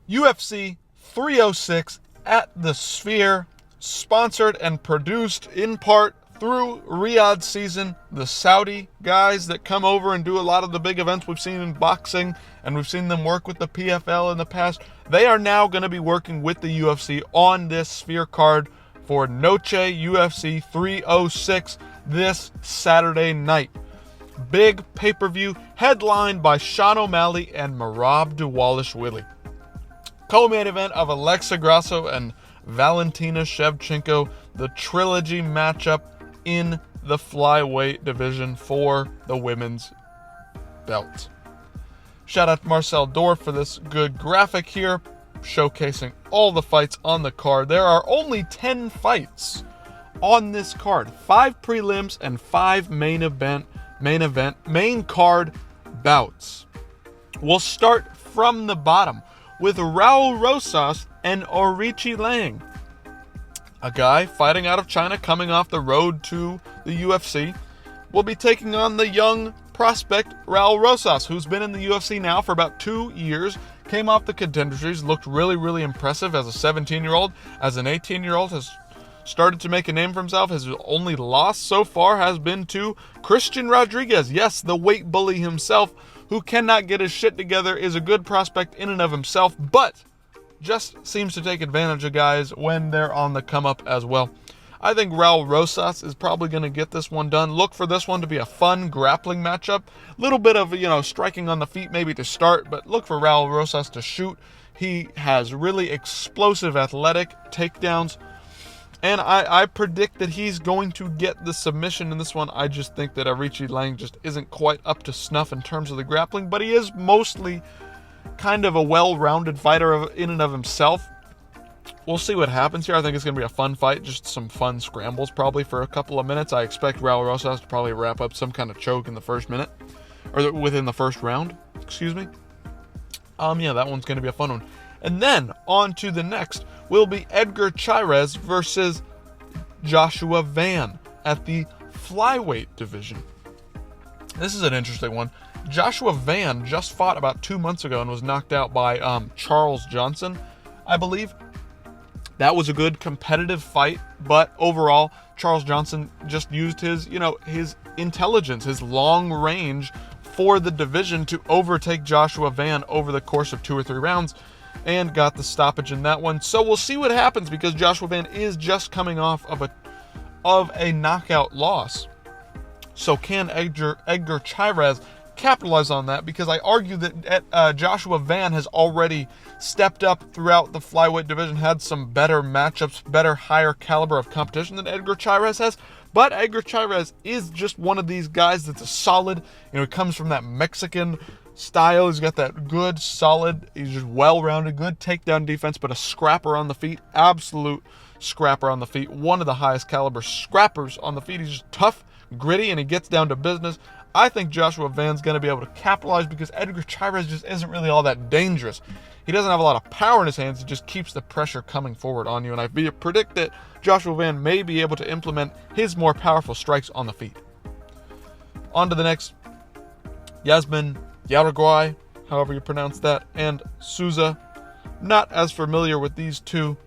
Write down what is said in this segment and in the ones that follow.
UFC 306 at the Sphere, sponsored and produced in part through Riyadh Season, the Saudi guys that come over and do a lot of the big events we've seen in boxing, and we've seen them work with the PFL in the past. They are now going to be working with the UFC on this Sphere card for Noche UFC 306 this Saturday night. Big pay-per-view headlined by Sean O'Malley and Merab Dvalishvili. Co-main event of Alexa Grasso and Valentina Shevchenko, the trilogy matchup in the flyweight division for the women's belt. Shout out to Marcel Dorff for this good graphic here, showcasing all the fights on the card. There are only 10 fights on this card, 5 prelims and 5 main card bouts. We'll start from the bottom with Raul Rosas and Orichi Lang. A guy fighting out of China coming off the road to the UFC will be taking on the young prospect Raul Rosas, who's been in the UFC now for about 2 years, came off the Contender Series, looked really, really impressive as a 17-year-old. As an 18-year-old, has started to make a name for himself. His only loss so far has been to Christian Rodriguez. Yes, the weight bully himself, who cannot get his shit together, is a good prospect in and of himself, but just seems to take advantage of guys when they're on the come up as well. I think Raul Rosas is probably going to get this one done. Look for this one to be a fun grappling matchup. A little bit of, striking on the feet maybe to start, but look for Raul Rosas to shoot. He has really explosive athletic takedowns, and I predict that he's going to get the submission in this one. I just think that Orichi Lang just isn't quite up to snuff in terms of the grappling, but he is mostly kind of a well-rounded fighter in and of himself. We'll see what happens here. I think it's going to be a fun fight, just some fun scrambles probably for a couple of minutes. I expect Raul Rosas to probably wrap up some kind of choke in the first minute, or within the first round, excuse me. That one's going to be a fun one. And then on to the next will be Edgar Chairez versus Joshua Van at the flyweight division. This is an interesting one. Joshua Van just fought about 2 months ago and was knocked out by Charles Johnson, I believe. That was a good competitive fight, but overall, Charles Johnson just used his intelligence, his long range for the division to overtake Joshua Van over the course of 2 or 3 rounds and got the stoppage in that one. So we'll see what happens, because Joshua Van is just coming off of a knockout loss. So can Edgar Chairez capitalize on that? Because I argue that Joshua Van has already stepped up throughout the flyweight division, had some better matchups, better higher caliber of competition than Edgar Chairez has. But Edgar Chairez is just one of these guys that's a solid, he comes from that Mexican style. He's got that good, solid, he's just well-rounded, good takedown defense, but a scrapper on the feet, absolute scrapper on the feet, one of the highest caliber scrappers on the feet. He's just tough, gritty, and he gets down to business. I think Joshua Van's going to be able to capitalize because Edgar Chairez just isn't really all that dangerous. He doesn't have a lot of power in his hands. He just keeps the pressure coming forward on you. And I predict that Joshua Van may be able to implement his more powerful strikes on the feet. On to the next. Yasmin Yaragwai, however you pronounce that, and Souza. Not as familiar with these two.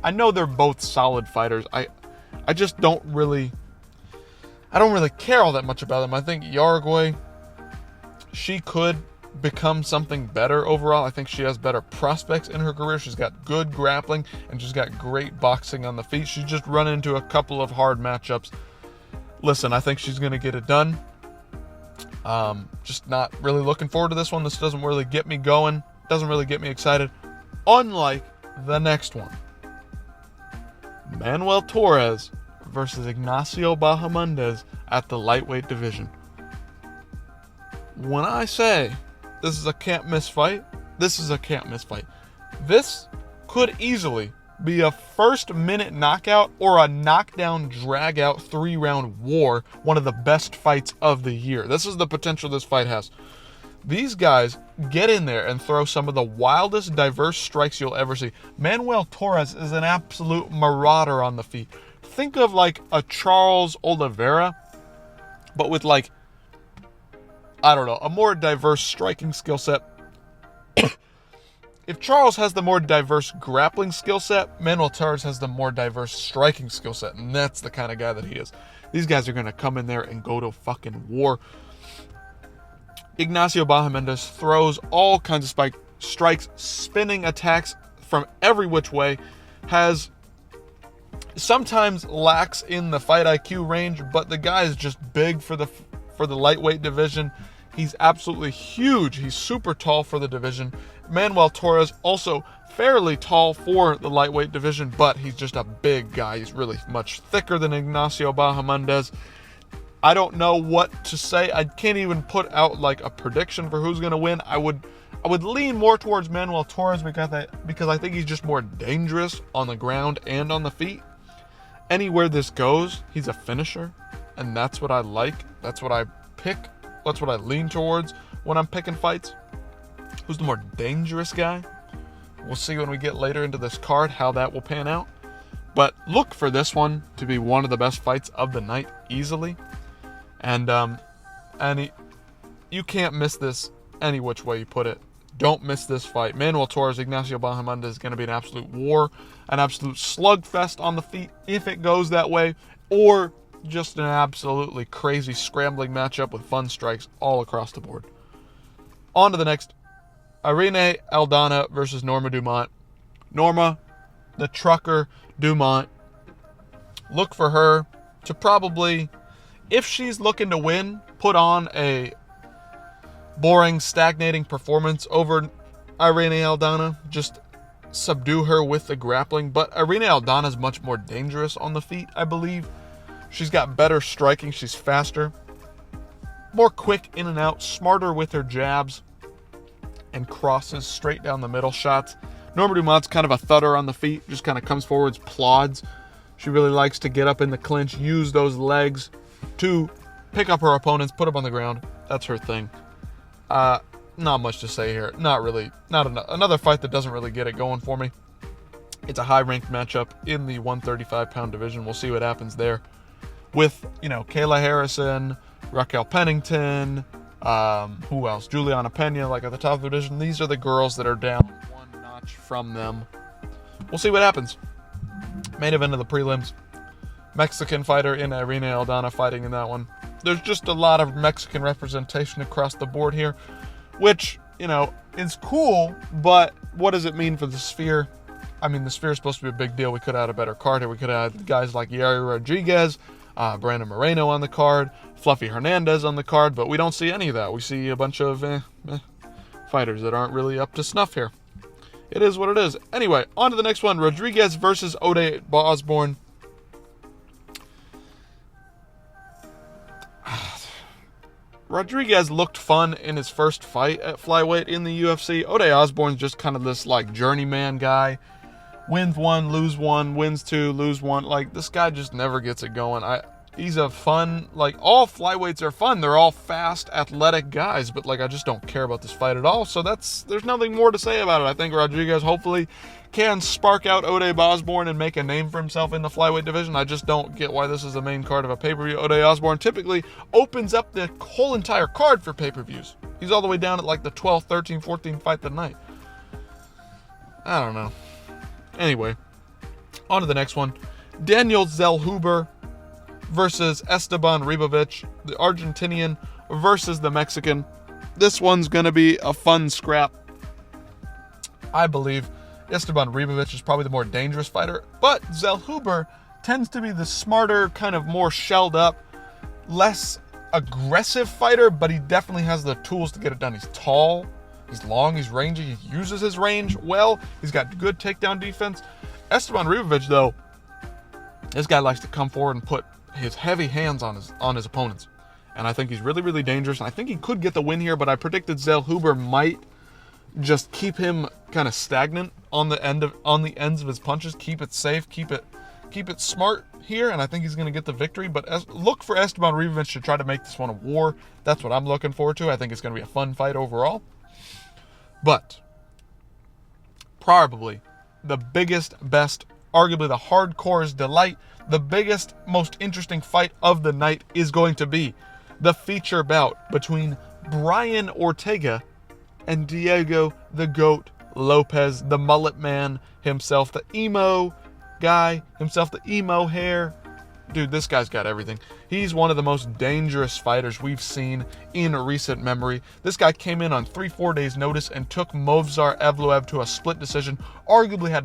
I know they're both solid fighters. I don't really care all that much about them. I think Yaragwai, she could become something better overall. I think she has better prospects in her career. She's got good grappling and she's got great boxing on the feet. She's just run into a couple of hard matchups. Listen, I think she's going to get it done. Just not really looking forward to this one. This doesn't really get me going. Doesn't really get me excited. Unlike the next one. Manuel Torres versus Ignacio Bahamondes at the lightweight division. When I say this is a can't miss fight, this is a can't miss fight. This could easily be a first-minute knockout or a knockdown, drag-out, 3-round war, one of the best fights of the year. This is the potential this fight has. These guys get in there and throw some of the wildest, diverse strikes you'll ever see. Manuel Torres is an absolute marauder on the feet. Think of like a Charles Oliveira, but with like, I don't know, a more diverse striking skill set. if Charles has the more diverse grappling skill set, Manuel Torres has the more diverse striking skill set, and that's the kind of guy that he is. These guys are going to come in there and go to fucking war. Ignacio Bahamondes throws all kinds of strikes, spinning attacks from every which way, has sometimes lacks in the fight IQ range, but the guy is just big for the lightweight division. He's absolutely huge. He's super tall for the division. Manuel Torres also fairly tall for the lightweight division, but he's just a big guy. He's really much thicker than Ignacio Bahamondes. I don't know what to say. I can't even put out like a prediction for who's going to win. I would lean more towards Manuel Torres because I think he's just more dangerous on the ground and on the feet. Anywhere this goes, he's a finisher, and that's what I like. That's what I pick. That's what I lean towards when I'm picking fights. Who's the more dangerous guy? We'll see when we get later into this card how that will pan out. But look for this one to be one of the best fights of the night easily. And you can't miss this any which way you put it. Don't miss this fight. Manuel Torres, Ignacio Bahamondes is going to be an absolute war, an absolute slugfest on the feet if it goes that way, or just an absolutely crazy scrambling matchup with fun strikes all across the board. On to the next. Irene Aldana versus Norma Dumont. Norma, the trucker Dumont. Look for her to probably, if she's looking to win, put on a boring, stagnating performance over Irene Aldana. Just subdue her with the grappling. But Irene Aldana is much more dangerous on the feet, I believe. She's got better striking. She's faster. More quick in and out. Smarter with her jabs and crosses straight down the middle shots. Norma Dumont's kind of a thudder on the feet. Just kind of comes forwards, plods. She really likes to get up in the clinch, use those legs to pick up her opponents, put them on the ground. That's her thing. Not much to say here. Not really. Not another fight that doesn't really get it going for me. It's a high-ranked matchup in the 135-pound division. We'll see what happens there with, Kayla Harrison, Raquel Pennington, who else? Juliana Pena, like at the top of the division. These are the girls that are down one notch from them. We'll see what happens. Main event of the prelims. Mexican fighter in Irene Aldana fighting in that one. There's just a lot of Mexican representation across the board here, which, is cool, but what does it mean for the Sphere? I mean, the Sphere is supposed to be a big deal. We could have had a better card here. We could have had guys like Yair Rodriguez, Brandon Moreno on the card, Fluffy Hernandez on the card, but we don't see any of that. We see a bunch of fighters that aren't really up to snuff here. It is what it is. Anyway, on to the next one. Rodriguez versus Ode Osborne. Rodriguez looked fun in his first fight at flyweight in the UFC. Ode Osborne's just kind of this journeyman guy. Wins one, lose one, wins two, lose one. This guy just never gets it going. He's a fun, all flyweights are fun. They're all fast, athletic guys, but I just don't care about this fight at all. So there's nothing more to say about it. I think Rodriguez hopefully can spark out Ode Osborne and make a name for himself in the flyweight division. I just don't get why this is the main card of a pay-per-view. Ode Osborne typically opens up the whole entire card for pay-per-views. He's all the way down at the 12th, 13th, 14th fight of the night. I don't know. Anyway, on to the next one. Daniel Zellhuber versus Esteban Ribovic, the Argentinian versus the Mexican. This one's going to be a fun scrap. I believe Esteban Ribovic is probably the more dangerous fighter, but Zellhuber tends to be the smarter, kind of more shelled up, less aggressive fighter, but he definitely has the tools to get it done. He's tall, he's long, he's rangy, he uses his range well, he's got good takedown defense. Esteban Ribovic, though, this guy likes to come forward and put his heavy hands on his opponents. And I think he's really, really dangerous. And I think he could get the win here, but I predicted Zellhuber might just keep him kind of stagnant on the ends of his punches. Keep it safe, keep it smart here, and I think he's going to get the victory. But look for Esteban Ribovic to try to make this one a war. That's what I'm looking forward to. I think it's going to be a fun fight overall. But probably the biggest, best, arguably the hardcore's delight, the biggest, most interesting fight of the night is going to be the feature bout between Brian Ortega and Diego the Goat Lopez, the mullet man himself, the emo guy himself, the emo hair. Dude, this guy's got everything. He's one of the most dangerous fighters we've seen in recent memory. This guy came in on 3-4 days notice and took Movsar Evloev to a split decision. Arguably had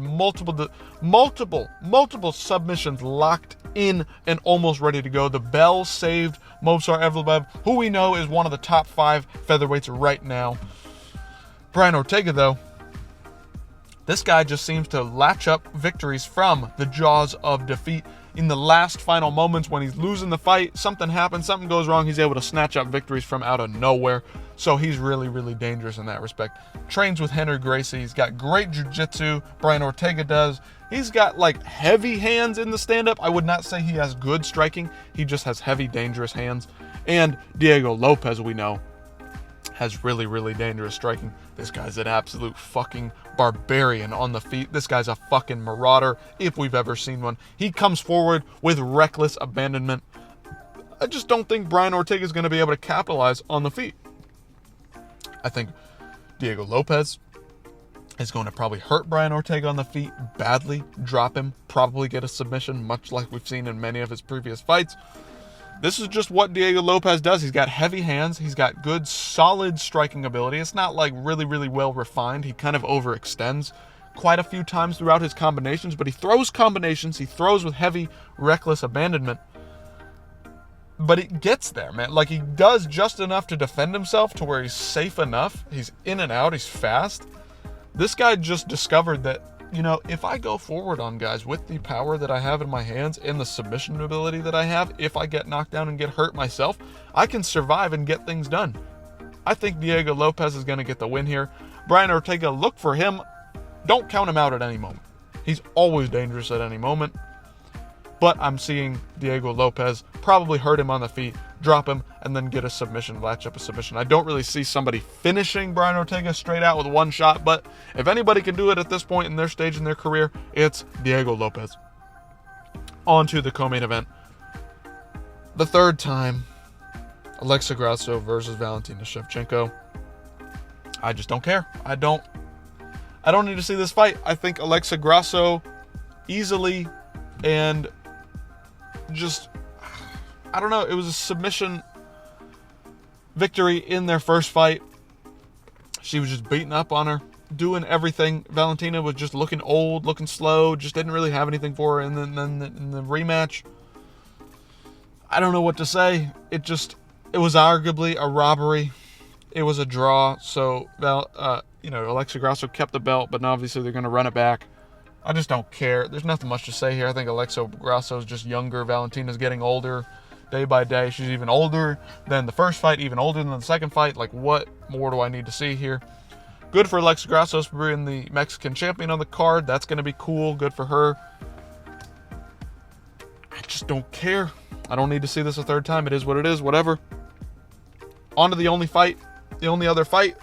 multiple submissions locked in and almost ready to go. The bell saved Movsar Evloev, who we know is one of the top 5 featherweights right now. Brian Ortega, though, this guy just seems to latch up victories from the jaws of defeat. In the last final moments when he's losing the fight, something happens, something goes wrong, he's able to snatch up victories from out of nowhere. So he's really, really dangerous in that respect. Trains with Henry Gracie. He's got great jiu-jitsu. Brian Ortega does. He's got like heavy hands in the stand-up. I would not say he has good striking. He just has heavy, dangerous hands. And Diego Lopez, we know, has really, really dangerous striking. This guy's an absolute fucking barbarian on the feet. This guy's a fucking marauder, if we've ever seen one. He comes forward with reckless abandonment. I just don't think Brian Ortega is going to be able to capitalize on the feet. I think Diego Lopez is going to probably hurt Brian Ortega on the feet badly, drop him, probably get a submission, much like we've seen in many of his previous fights. This is just what Diego Lopez does. He's got heavy hands. He's got good, solid striking ability. It's not like really, really well refined. He kind of overextends quite a few times throughout his combinations, but he throws combinations. He throws with heavy, reckless abandonment. But it gets there, man. Like, he does just enough to defend himself to where he's safe enough. He's in and out. He's fast. This guy just discovered that, you know, if I go forward on guys with the power that I have in my hands and the submission ability that I have, if I get knocked down and get hurt myself, I can survive and get things done. I think Diego Lopez is going to get the win here. Brian Ortega, look for him. Don't count him out at any moment. He's always dangerous at any moment. But I'm seeing Diego Lopez probably hurt him on the feet, drop him, and then get a submission, latch up a submission. I don't really see somebody finishing Brian Ortega straight out with one shot, but if anybody can do it at this point in their stage in their career, it's Diego Lopez. On to the co-main event. The third time, Alexa Grasso versus Valentina Shevchenko. I just don't care. I don't need to see this fight. I think Alexa Grasso easily and just, I don't know, it was a submission victory in their first fight. She was just beating up on her, doing everything. Valentina was just looking old, looking slow, just didn't really have anything for her. And then in the rematch, I don't know what to say. It was arguably a robbery. It was a draw. So, Alexa Grasso kept the belt, but now obviously they're going to run it back. I just don't care. There's nothing much to say here. I think Alexa Grasso is just younger. Valentina's getting older day by day. She's even older than the first fight, even older than the second fight. Like, what more do I need to see here? Good for Alexa Grasso being the Mexican champion on the card. That's going to be cool. Good for her. I just don't care. I don't need to see this a third time. It is what it is. Whatever. On to the only other fight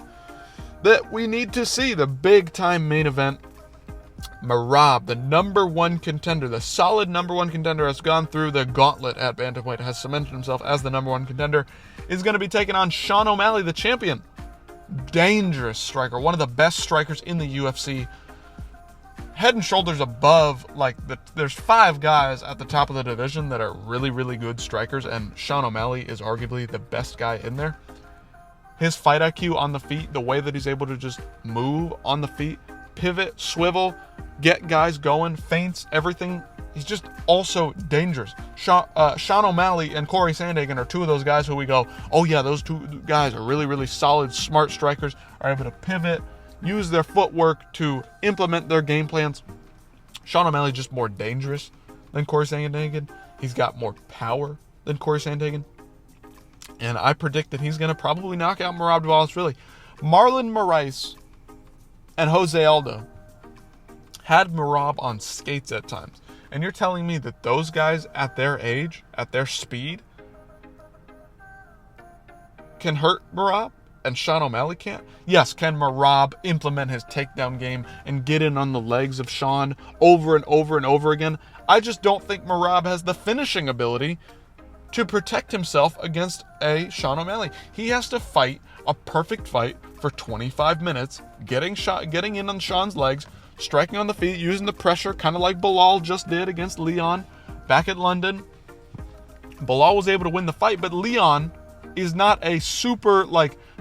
that we need to see. The big-time main event. Merab, the number one contender, the solid number one contender, has gone through the gauntlet at bantamweight, has cemented himself as the number one contender, is going to be taking on Sean O'Malley, the champion. Dangerous striker, one of the best strikers in the UFC. Head and shoulders above, there's 5 guys at the top of the division that are really, really good strikers, and Sean O'Malley is arguably the best guy in there. His fight IQ on the feet, the way that he's able to just move on the feet, pivot, swivel, get guys going, feints, everything. He's just also dangerous. Sean O'Malley and Corey Sandhagen are 2 of those guys who we go, oh yeah, those 2 guys are really, really solid, smart strikers, are able to pivot, use their footwork to implement their game plans. Sean O'Malley is just more dangerous than Corey Sandhagen. He's got more power than Corey Sandhagen. And I predict that he's going to probably knock out Merab Dvalishvili. Marlon Moraes and Jose Aldo had Merab on skates at times. And you're telling me that those guys at their age, at their speed, can hurt Merab and Sean O'Malley can't? Yes, can Merab implement his takedown game and get in on the legs of Sean over and over and over again? I just don't think Merab has the finishing ability to protect himself against a Sean O'Malley. He has to fight a perfect fight for for 25 minutes, getting in on Sean's legs, striking on the feet, using the pressure, kind of like Bilal just did against Leon back at London. Bilal was able to win the fight, but Leon is not a super,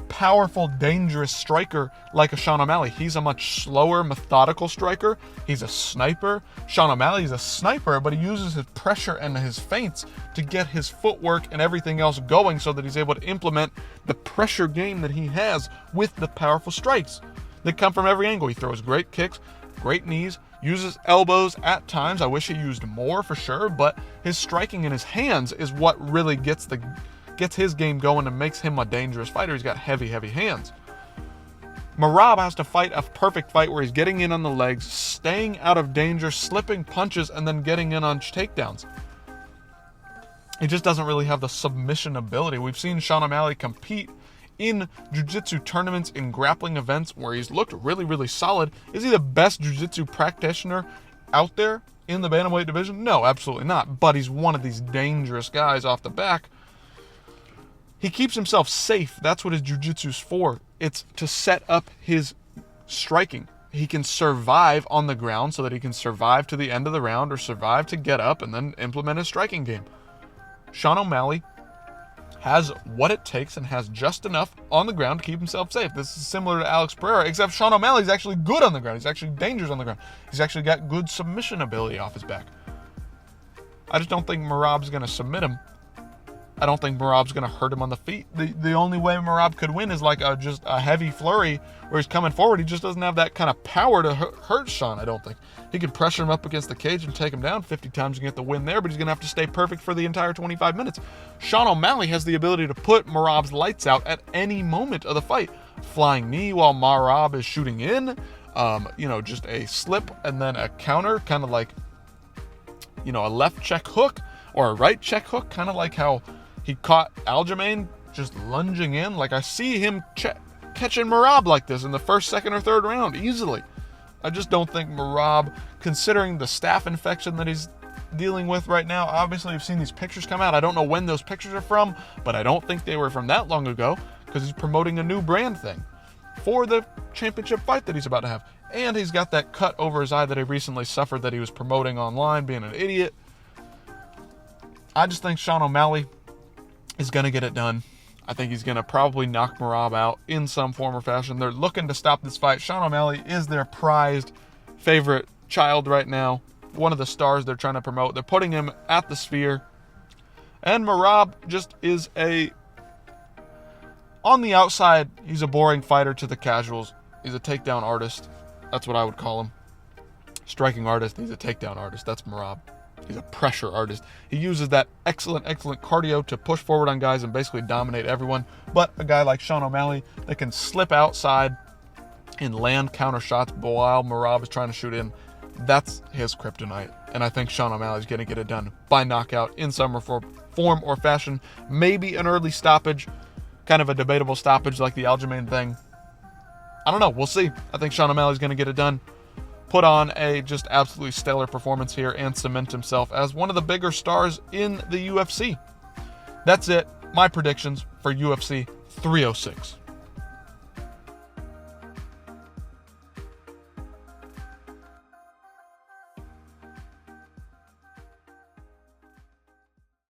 powerful, dangerous striker like a Sean O'Malley. He's a much slower, methodical striker. He's a sniper. Sean O'Malley is a sniper, but he uses his pressure and his feints to get his footwork and everything else going so that he's able to implement the pressure game that he has with the powerful strikes that come from every angle. He throws great kicks, great knees, uses elbows at times. I wish he used more for sure, but his striking in his hands is what really gets his game going and makes him a dangerous fighter. He's got heavy, heavy hands. Merab has to fight a perfect fight where he's getting in on the legs, staying out of danger, slipping punches, and then getting in on takedowns. He just doesn't really have the submission ability. We've seen Sean O'Malley compete in jiu-jitsu tournaments, in grappling events where he's looked really, really solid. Is he the best jiu-jitsu practitioner out there in the bantamweight division? No, absolutely not. But he's one of these dangerous guys off the back. He keeps himself safe. That's what his jiu-jitsu's for. It's to set up his striking. He can survive on the ground so that he can survive to the end of the round or survive to get up and then implement his striking game. Sean O'Malley has what it takes and has just enough on the ground to keep himself safe. This is similar to Alex Pereira, except Sean O'Malley's actually good on the ground. He's actually dangerous on the ground. He's actually got good submission ability off his back. I just don't think Merab's going to submit him. I don't think Merab's going to hurt him on the feet. The only way Merab could win is just a heavy flurry where he's coming forward. He just doesn't have that kind of power to hurt Sean, I don't think. He can pressure him up against the cage and take him down 50 times and get the win there, but he's going to have to stay perfect for the entire 25 minutes. Sean O'Malley has the ability to put Merab's lights out at any moment of the fight. Flying knee while Merab is shooting in, just a slip and then a counter, kind of like, a left check hook or a right check hook, kind of like how he caught Aljamain just lunging in. I see him catching Merab like this in the first, second, or third round easily. I just don't think Merab, considering the staph infection that he's dealing with right now, obviously you've seen these pictures come out. I don't know when those pictures are from, but I don't think they were from that long ago because he's promoting a new brand thing for the championship fight that he's about to have. And he's got that cut over his eye that he recently suffered that he was promoting online, being an idiot. I just think Sean O'Malley is going to get it done. I think he's going to probably knock Merab out in some form or fashion. They're looking to stop this fight. Sean O'Malley is their prized favorite child right now. One of the stars they're trying to promote. They're putting him at the Sphere. And Merab just is on the outside, he's a boring fighter to the casuals. He's a takedown artist. That's what I would call him. Striking artist. He's a takedown artist. That's Merab. He's a pressure artist. He uses that excellent cardio to push forward on guys and basically dominate everyone. But a guy like Sean O'Malley that can slip outside and land counter shots while Merab is trying to shoot in, that's his kryptonite. And I think Sean O'Malley is going to get it done by knockout in some form or fashion. Maybe an early stoppage, kind of a debatable stoppage like the Aljamain thing. I don't know. We'll see. I think Sean O'Malley is going to get it done. Put on a just absolutely stellar performance here and cement himself as one of the bigger stars in the UFC. That's it. My predictions for UFC 306.